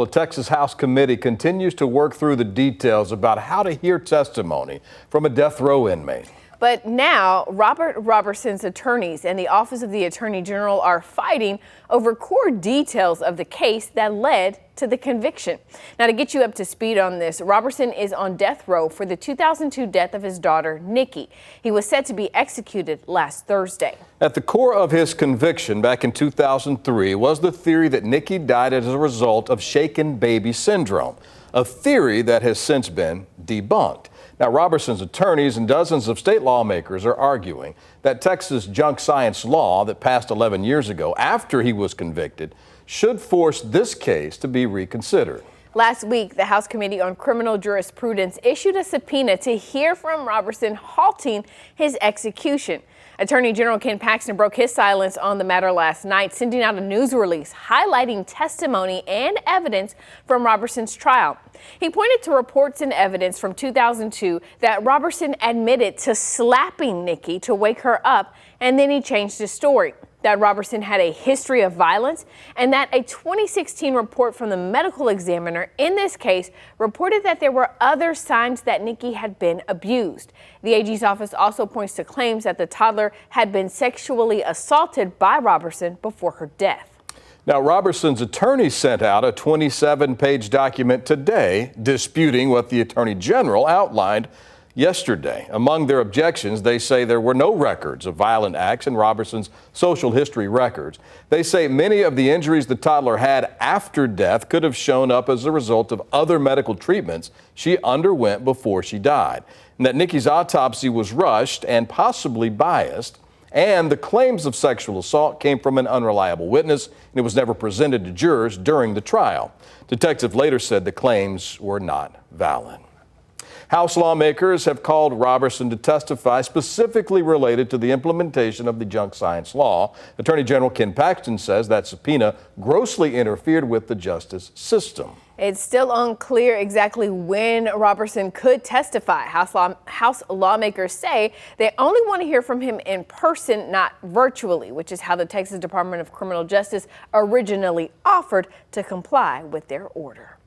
The Texas House Committee continues to work through the details about how to hear testimony from a death row inmate. But now, Robert Roberson's attorneys and the Office of the Attorney General are fighting over core details of the case that led to the conviction. Now, to get you up to speed on this, Roberson is on death row for the 2002 death of his daughter, Nikki. He was set to be executed last Thursday. At the core of his conviction back in 2003 was the theory that Nikki died as a result of shaken baby syndrome, a theory that has since been debunked. Now, Roberson's attorneys and dozens of state lawmakers are arguing that Texas junk science law that passed 11 years ago after he was convicted should force this case to be reconsidered. Last week, the House Committee on Criminal Jurisprudence issued a subpoena to hear from Roberson, halting his execution. Attorney General Ken Paxton broke his silence on the matter last night, sending out a news release highlighting testimony and evidence from Roberson's trial. He pointed to reports and evidence from 2002 that Roberson admitted to slapping Nikki to wake her up, and then he changed his story. That Roberson had a history of violence, and that a 2016 report from the medical examiner in this case reported that there were other signs that Nikki had been abused. The AG's office also points to claims that the toddler had been sexually assaulted by Roberson before her death. Now, Roberson's attorney sent out a 27-page document today disputing what the Attorney General outlined yesterday. Among their objections, they say there were no records of violent acts in Roberson's social history records. They say many of the injuries the toddler had after death could have shown up as a result of other medical treatments she underwent before she died, and that Nikki's autopsy was rushed and possibly biased, and the claims of sexual assault came from an unreliable witness, and it was never presented to jurors during the trial. Detectives later said the claims were not valid. House lawmakers have called Roberson to testify specifically related to the implementation of the junk science law. Attorney General Ken Paxton says that subpoena grossly interfered with the justice system. It's still unclear exactly when Roberson could testify. House lawmakers say they only want to hear from him in person, not virtually, which is how the Texas Department of Criminal Justice originally offered to comply with their order.